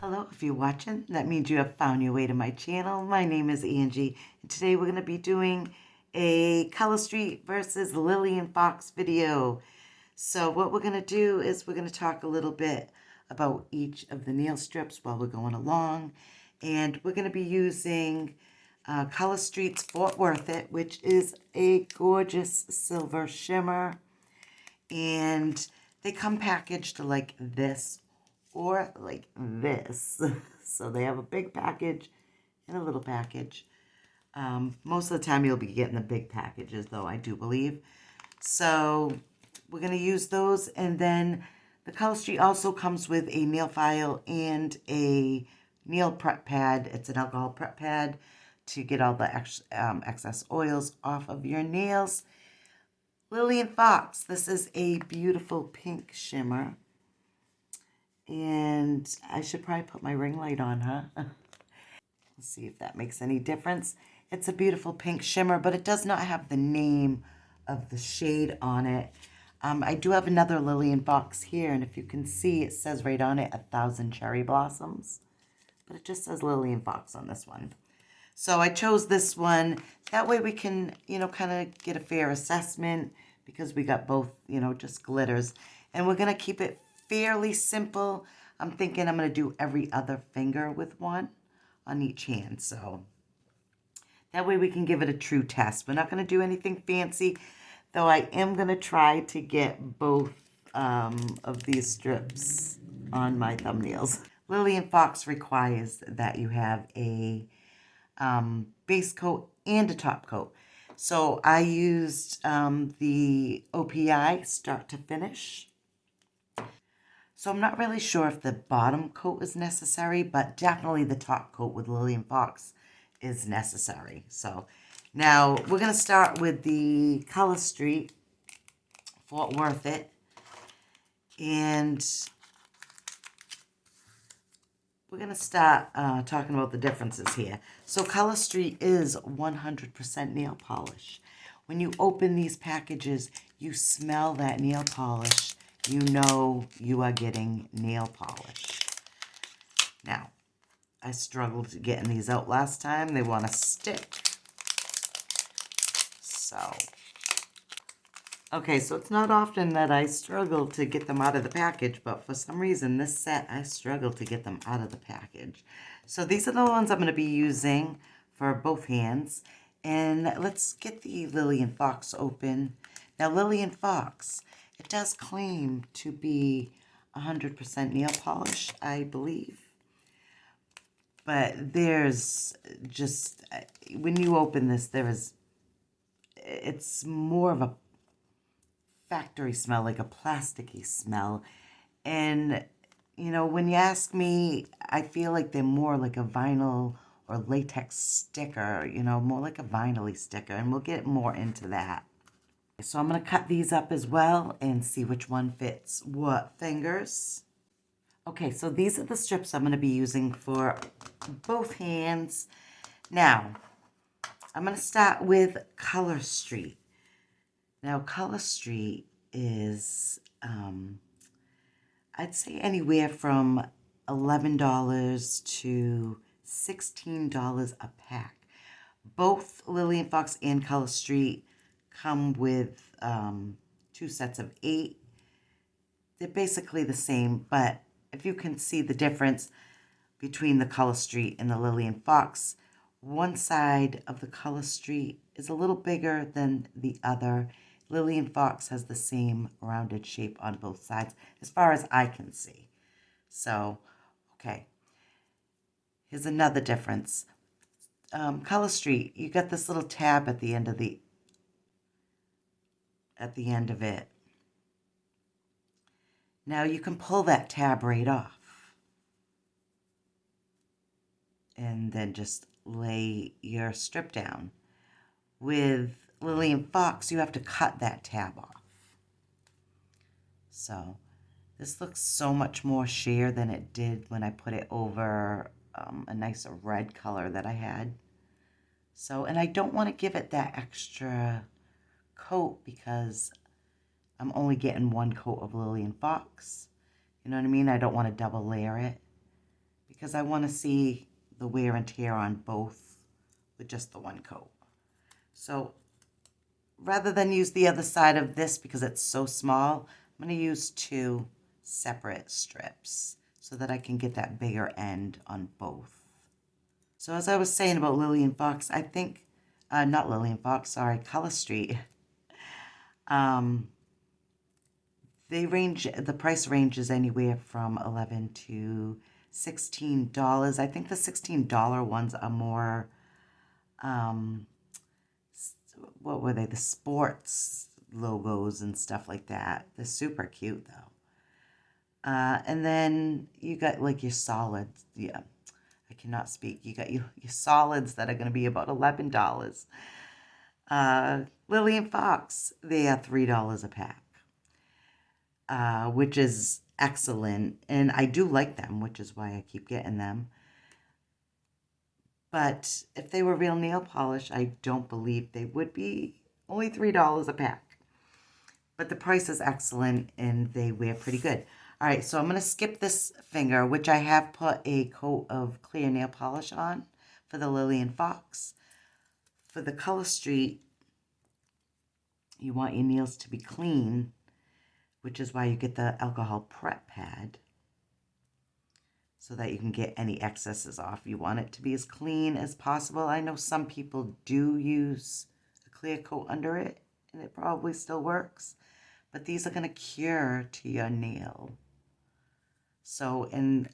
Hello, if you're watching, that means you have found your way to my channel. My name is Angie, and today we're going to be doing a Color Street versus Lillian Fox video. So what we're going to do is we're going to talk a little bit about each of the nail strips while we're going along, and we're going to be using Color Street's Fort Worth It, which is a gorgeous silver shimmer, and they come packaged like this or like this. So they have a big package and a little package. Most of the time you'll be getting the big packages though, I do believe. So we're going to use those, and then the Color Street also comes with a nail file and a nail prep pad. It's an alcohol prep pad to get all the excess oils off of your nails. Lillian Fox, this is a beautiful pink shimmer. And I should probably put my ring light on, huh? Let's see if that makes any difference. It's a beautiful pink shimmer, but it does not have the name of the shade on it. I do have another Lillian Fox here, and if you can see, it says right on it, 1,000 Cherry Blossoms. But it just says Lillian Fox on this one. So I chose this one. That way we can, kind of get a fair assessment, because we got both, just glitters. And we're going to keep it fairly simple. I'm thinking I'm going to do every other finger with one on each hand. So that way we can give it a true test. We're not going to do anything fancy, though I am going to try to get both of these strips on my thumbnails. Lillian Fox requires that you have a base coat and a top coat. So I used the OPI start to finish. So I'm not really sure if the bottom coat is necessary, but definitely the top coat with Lillian Fox is necessary. So now we're going to start with the Color Street Fort Worth It. And we're going to start talking about the differences here. So Color Street is 100% nail polish. When you open these packages, you smell that nail polish. You know you are getting nail polish. Now, I struggled getting these out last time. They want to stick. So, okay, so it's not often that I struggle to get them out of the package, but for some reason this set, I struggled to get them out of the package. So these are the ones I'm going to be using for both hands. And let's get the Lillian Fox open. Now, Lillian Fox, it does claim to be 100% nail polish, I believe. But there's just, when you open this, it's more of a factory smell, like a plasticky smell. And, when you ask me, I feel like they're more like a vinyl or latex sticker, more like a vinyl-y sticker. And we'll get more into that. So I'm going to cut these up as well and see which one fits what fingers. Okay, so these are the strips I'm going to be using for both hands. Now, I'm going to start with Color Street. Now, Color Street is, I'd say anywhere from $11 to $16 a pack. Both Lillian Fox and Color Street come with 2 sets of 8. They're basically the same, but if you can see the difference between the Color Street and the Lillian Fox, one side of the Color Street is a little bigger than the other. Lillian Fox has the same rounded shape on both sides, as far as I can see. So, okay. Here's another difference. Color Street, you got this little tab at the end of it. Now you can pull that tab right off. And then just lay your strip down. With Lillian Fox, you have to cut that tab off. So this looks so much more sheer than it did when I put it over a nicer red color that I had. So, and I don't want to give it that extra coat because I'm only getting one coat of Lillian Fox. You know what I mean? I don't want to double layer it, because I want to see the wear and tear on both with just the one coat. So rather than use the other side of this because it's so small, I'm going to use 2 separate strips so that I can get that bigger end on both. So as I was saying about Lillian Fox, I think, not Lillian Fox, sorry, Color Street. The price ranges anywhere from $11 to $16. I think the $16 ones are more, what were they? The sports logos and stuff like that. They're super cute though. And then you got like your solids. Yeah, I cannot speak. You got your solids that are going to be about $11. Lillian Fox, they are $3 a pack, which is excellent. And I do like them, which is why I keep getting them. But if they were real nail polish, I don't believe they would be only $3 a pack. But the price is excellent and they wear pretty good. All right, so I'm going to skip this finger, which I have put a coat of clear nail polish on for the Lillian Fox. For the Color Street, you want your nails to be clean, which is why you get the alcohol prep pad, so that you can get any excesses off. You want it to be as clean as possible. I know some people do use a clear coat under it, and it probably still works, but these are going to cure to your nail. So, and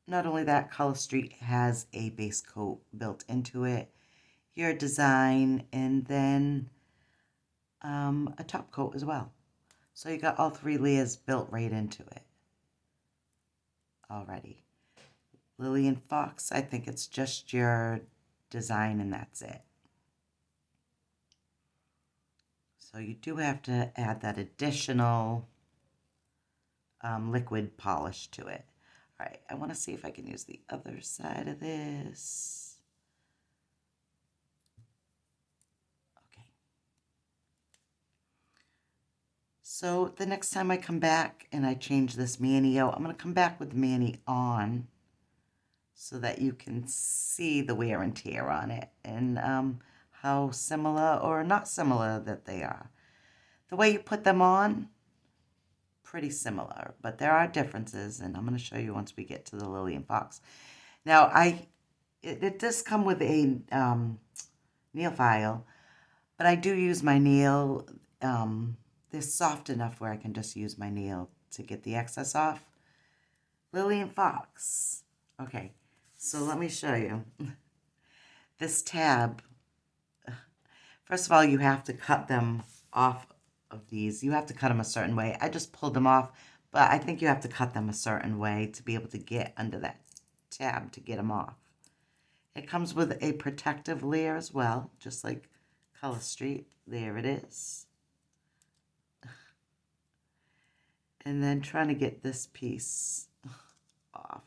not only that, Color Street has a base coat built into it, your design, and then a top coat as well. So you got all 3 layers built right into it already. Lillian Fox, I think it's just your design and that's it. So you do have to add that additional liquid polish to it. All right, I want to see if I can use the other side of this. Okay. So the next time I come back and I change this mani out, I'm going to come back with the mani on so that you can see the wear and tear on it and how similar or not similar that they are. The way you put them on, pretty similar, but there are differences, and I'm going to show you once we get to the Lillian Fox. Now, it does come with a nail file, but I do use my nail. They're soft enough where I can just use my nail to get the excess off. Lillian Fox. Okay, so let me show you. This tab, first of all, you have to cut them off of these. You have to cut them a certain way. I just pulled them off, but I think you have to cut them a certain way to be able to get under that tab to get them off. It comes with a protective layer as well, just like Color Street. There it is. And then trying to get this piece off.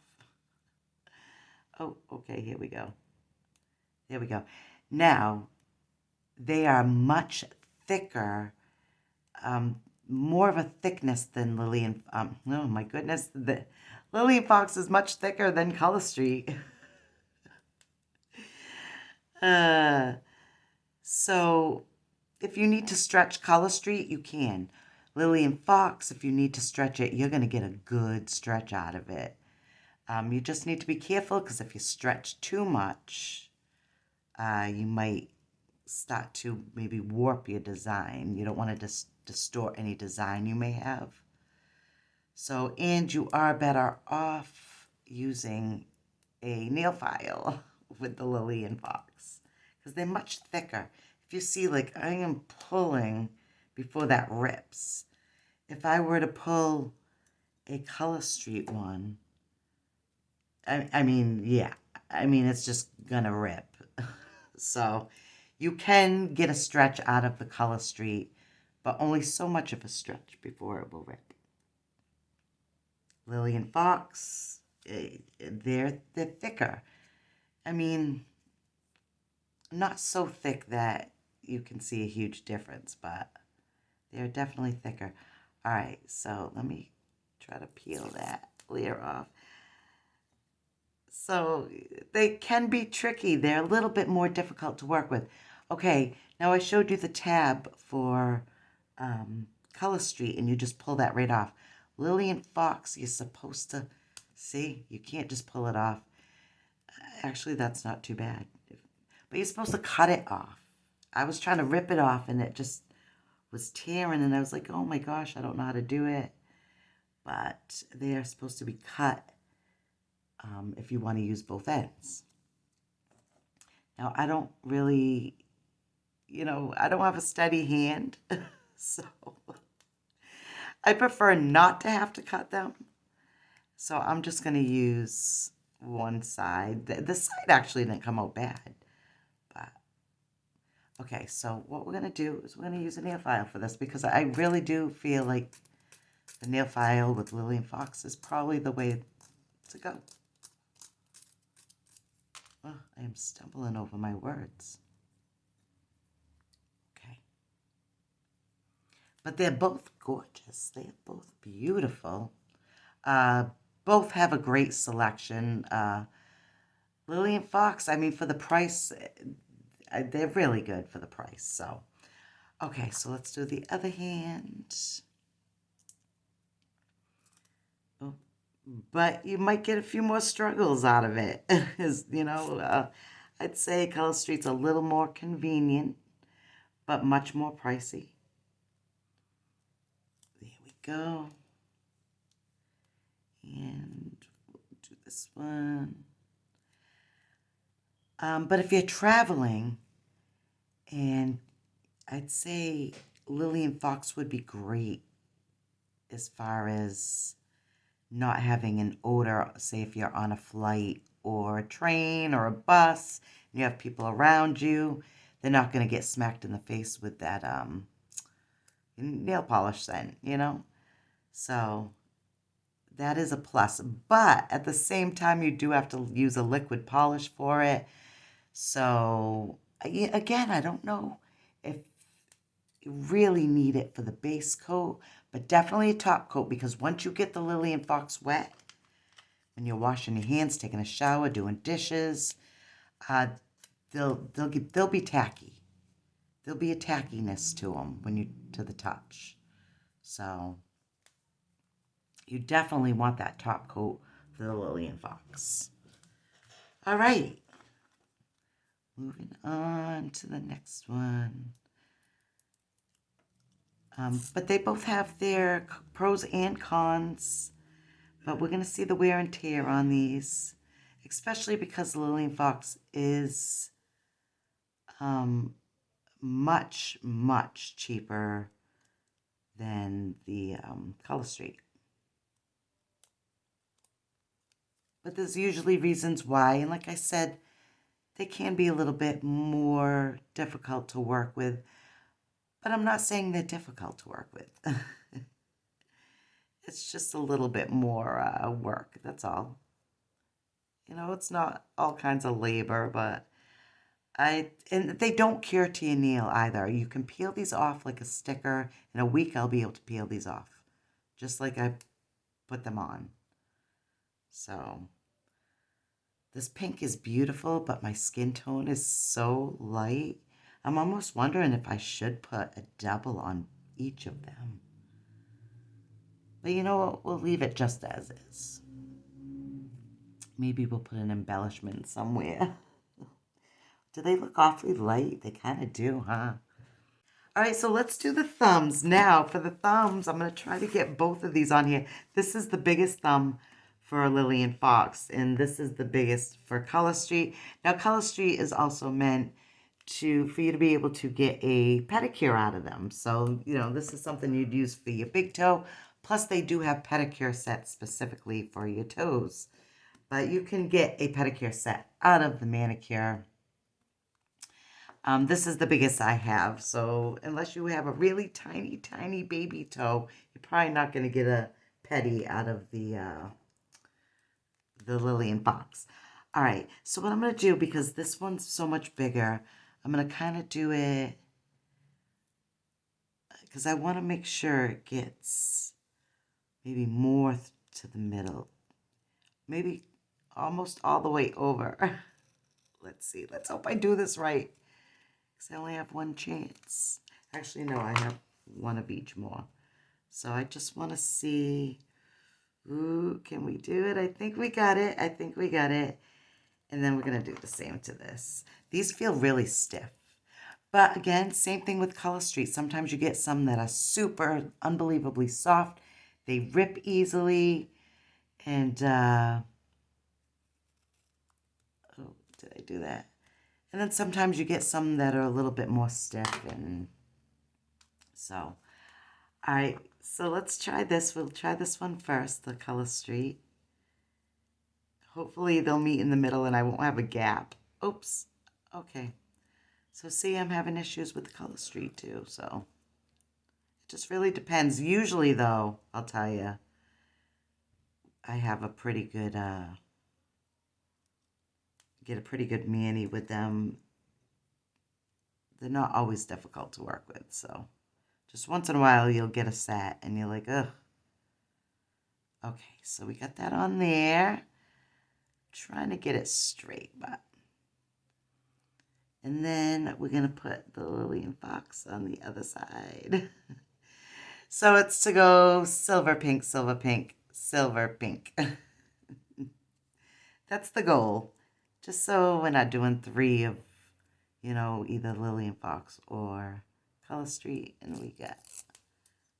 Oh, okay, here we go. There we go. Now, they are much thicker, more of a thickness than Lillian. Oh my goodness, the Lillian Fox is much thicker than Color Street. So if you need to stretch Color Street, you can. Lillian Fox, if you need to stretch it, you're going to get a good stretch out of it. You just need to be careful because if you stretch too much, you might start to maybe warp your design. You don't want to distort any design you may have. So, and you are better off using a nail file with the Lillian Fox because they're much thicker. If you see, like, I am pulling before that rips. If I were to pull a Color Street one, I mean, yeah, I mean, it's just gonna rip. So you can get a stretch out of the Color Street, but only so much of a stretch before it will rip. Lillian Fox, they're thicker. I mean, not so thick that you can see a huge difference, but they're definitely thicker. All right, so let me try to peel that layer off. So they can be tricky. They're a little bit more difficult to work with. Okay, now I showed you the tab for Color Street, and you just pull that right off. Lillian Fox, you're supposed to, see, you can't just pull it off. Actually, that's not too bad. But you're supposed to cut it off. I was trying to rip it off, and it just was tearing, and I was like, oh my gosh, I don't know how to do it. But they are supposed to be cut if you want to use both ends. Now, I don't really, I don't have a steady hand, so I prefer not to have to cut them. So I'm just going to use one side. The side actually didn't come out bad. But okay, so what we're going to do is we're going to use a nail file for this because I really do feel like the nail file with Lillian Fox is probably the way to go. Oh, I am stumbling over my words. Okay. But they're both gorgeous. They're both beautiful. Both have a great selection. Lillian Fox, I mean, for the price, they're really good for the price. So, okay, so let's do the other hand. Oh, but you might get a few more struggles out of it. I'd say Color Street's a little more convenient, but much more pricey. There we go. And we'll do this one. But if you're traveling, and I'd say Lillian Fox would be great as far as not having an odor, say if you're on a flight or a train or a bus, and you have people around you, they're not going to get smacked in the face with that nail polish scent, So that is a plus. But at the same time, you do have to use a liquid polish for it. So again, I don't know if you really need it for the base coat, but definitely a top coat, because once you get the Lillian Fox wet, when you're washing your hands, taking a shower, doing dishes, they'll be tacky. There'll be a tackiness to them to the touch. So you definitely want that top coat for the Lillian Fox. All right. Moving on to the next one. But they both have their pros and cons. But we're going to see the wear and tear on these, especially because Lillian Fox is much, much cheaper than the Color Street. But there's usually reasons why. And like I said, they can be a little bit more difficult to work with. But I'm not saying they're difficult to work with. It's just a little bit more work, that's all. It's not all kinds of labor, but and they don't cure to your nail either. You can peel these off like a sticker. In a week, I'll be able to peel these off, just like I put them on. So this pink is beautiful, but my skin tone is so light. I'm almost wondering if I should put a double on each of them. But you know what? We'll leave it just as is. Maybe we'll put an embellishment somewhere. Do they look awfully light? They kind of do, huh? All right, so let's do the thumbs. Now, for the thumbs, I'm going to try to get both of these on here. This is the biggest thumb for Lillian Fox, and this is the biggest for Color Street. Now, Color Street is also meant for you to be able to get a pedicure out of them. So, this is something you'd use for your big toe. Plus, they do have pedicure sets specifically for your toes. But you can get a pedicure set out of the manicure. This is the biggest I have. So unless you have a really tiny, tiny baby toe, you're probably not going to get a pedi out of the Lillian Fox. All right. So what I'm going to do, because this one's so much bigger, I'm going to kind of do it because I want to make sure it gets maybe more to the middle. Maybe almost all the way over. Let's see. Let's hope I do this right. Because I only have one chance. Actually, no, I have one of each more. So I just want to see. Ooh, can we do it? I think we got it. I think we got it. And then we're going to do the same to this. These feel really stiff. But again, same thing with Color Street. Sometimes you get some that are super unbelievably soft. They rip easily. And, oh, did I do that? And then sometimes you get some that are a little bit more stiff. And so, all right. So let's try this. We'll try this one first, the Color Street. Hopefully they'll meet in the middle and I won't have a gap. Oops. Okay. So see, I'm having issues with the Color Street too, so it just really depends. Usually though, I'll tell you, I have a pretty good, get a pretty good mani with them. They're not always difficult to work with, so just once in a while you'll get a set and you're like, ugh. Okay, so we got that on there. Trying to get it straight, but. And then we're going to put the Lillian Fox on the other side. So it's to go silver, pink, silver, pink, silver, pink. That's the goal. Just so we're not doing 3 of, either Lillian Fox or Color Street. And we get the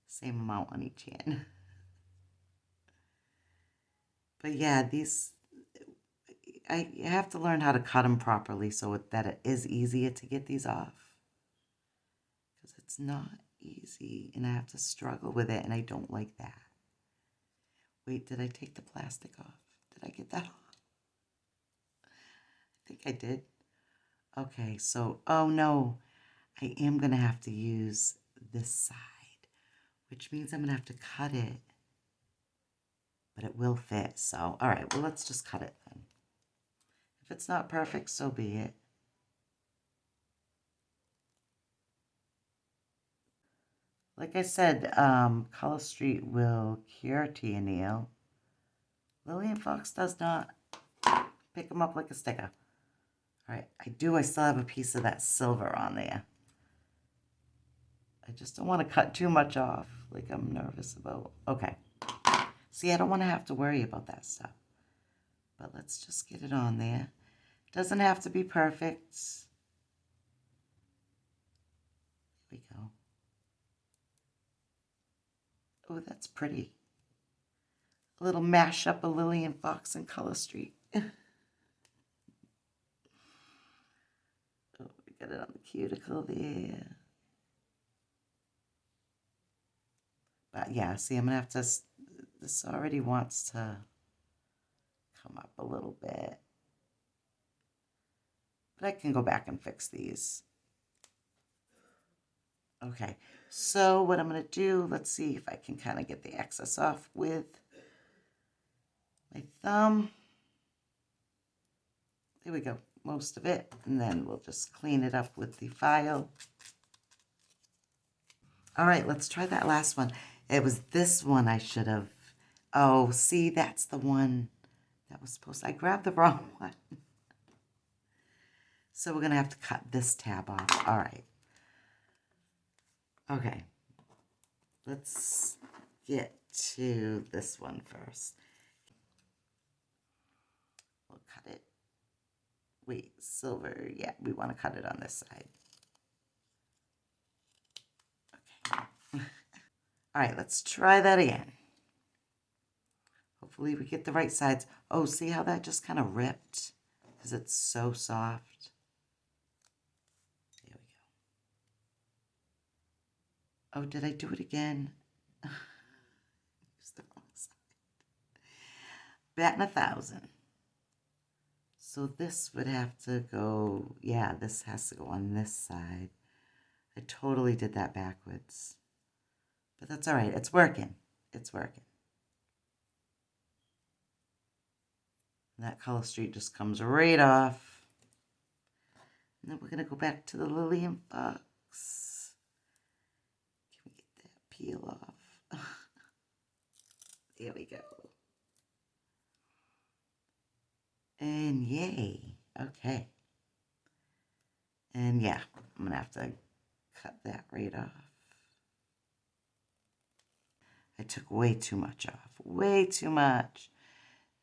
same amount on each hand. But yeah, these, I have to learn how to cut them properly so that it is easier to get these off. Because it's not easy and I have to struggle with it and I don't like that. Wait, did I take the plastic off? Did I get that off? I think I did. Okay, so, oh no, I am going to have to use this side, which means I'm going to have to cut it. But it will fit, so, all right, well, let's just cut it then. If it's not perfect, so be it. Like I said, Color Street will cure to your nail. Lillian Fox does not pick them up like a sticker. All right, I still have a piece of that silver on there. I just don't want to cut too much off, like I'm nervous about. Okay. See, I don't want to have to worry about that stuff. But let's just get it on there. Doesn't have to be perfect. Here we go. Oh, that's pretty. A little mashup of Lillian Fox and Color Street. Oh, we got it on the cuticle there. But yeah, see, I'm going to have to, this already wants to come up a little bit. But I can go back and fix these. Okay, so what I'm going to do, let's see if I can kind of get the excess off with my thumb. There we go, most of it. And then we'll just clean it up with the file. All right, let's try that last one. It was this one I should have. Oh, see, that's the one that was supposed to. I grabbed the wrong one. So we're going to have to cut this tab off. All right. Okay. Let's get to this one first. We'll cut it. Wait, silver. Yeah, we want to cut it on this side. Okay. All right, let's try that again. Hopefully we get the right sides. Oh, see how that just kind of ripped? Because it's so soft. There we go. Oh, did I do it again? It's the wrong side. Batting 1,000. So this would have to go, yeah, this has to go on this side. I totally did that backwards. But that's all right. It's working. It's working. And that Color Street just comes right off. And then we're going to go back to the Lillian Fox. Can we get that peel off? There we go. yay. Okay. And yeah, I'm going to have to cut that right off. I took way too much off. Way too much.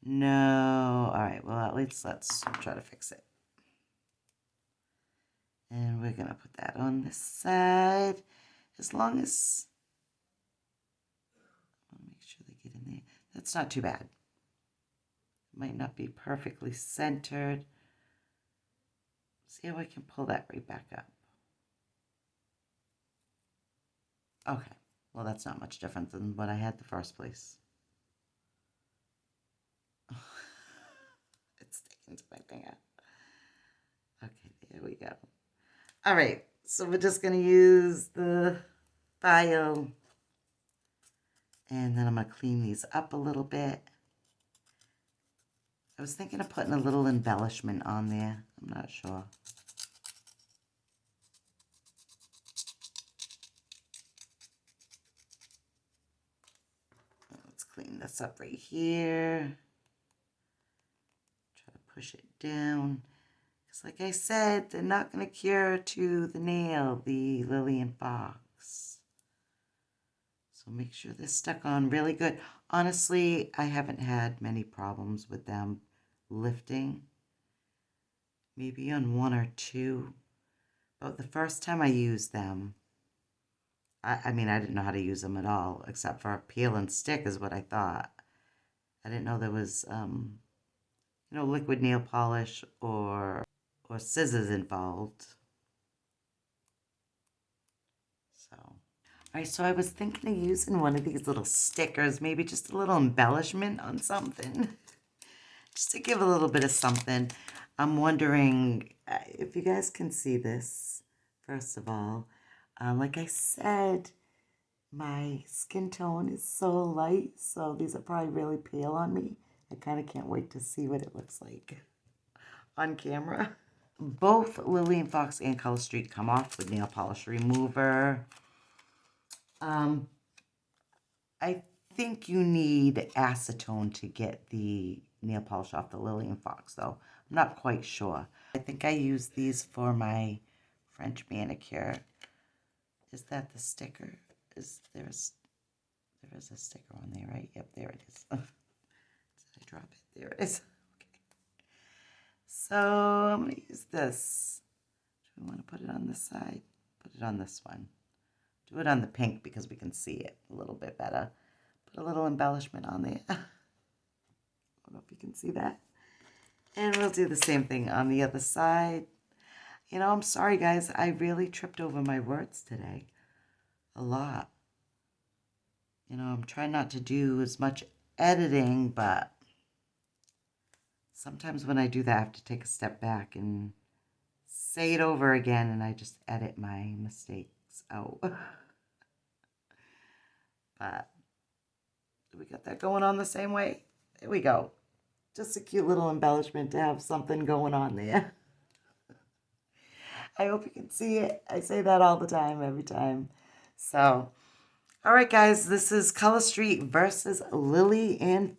No. All right. Well, at least let's try to fix it. And we're going to put that on this side. As long as... I'll make sure they get in there. That's not too bad. Might not be perfectly centered. See how I can pull that right back up. Okay. Well, that's not much different than what I had the first place. It's sticking to my finger. Okay, there we go. All right, so we're just going to use the file. And then I'm going to clean these up a little bit. I was thinking of putting a little embellishment on there. I'm not sure. Let's clean this up right here. Try to push it down. Because like I said, they're not going to cure to the nail, the Lily & Fox. So make sure they're stuck on really good. Honestly, I haven't had many problems with them lifting. Maybe on one or two. But the first time I used them, I mean, I didn't know how to use them at all, except for peel and stick is what I thought. I didn't know there was, liquid nail polish or scissors involved. So, all right, so I was thinking of using one of these little stickers, maybe just a little embellishment on something, just to give a little bit of something. I'm wondering if you guys can see this, first of all. Like I said, my skin tone is so light, so these are probably really pale on me. I kind of can't wait to see what it looks like on camera. Both Lily & Fox and Color Street come off with nail polish remover. I think you need acetone to get the nail polish off the Lily & Fox, though. I'm not quite sure. I think I used these for my French manicure. Is that the sticker? There is a sticker on there, right? Yep, there it is. Did I drop it? There it is. Okay. So I'm going to use this. Do we want to put it on this side? Put it on this one. Do it on the pink because we can see it a little bit better. Put a little embellishment on there. I don't know if you can see that. And we'll do the same thing on the other side. You know, I'm sorry, guys. I really tripped over my words today. A lot. You know, I'm trying not to do as much editing, but sometimes when I do that, I have to take a step back and say it over again, and I just edit my mistakes out. But we got that going on the same way. There we go. Just a cute little embellishment to have something going on there. I hope you can see it. I say that all the time, every time. So, all right, guys, this is Color Street versus Lily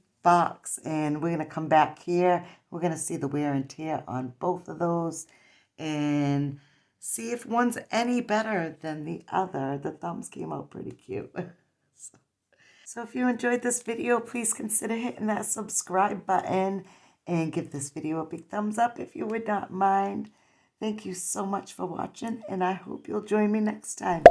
& Fox. And we're going to come back here. We're going to see the wear and tear on both of those and see if one's any better than the other. The thumbs came out pretty cute. So if you enjoyed this video, please consider hitting that subscribe button and give this video a big thumbs up if you would not mind. Thank you so much for watching, and I hope you'll join me next time.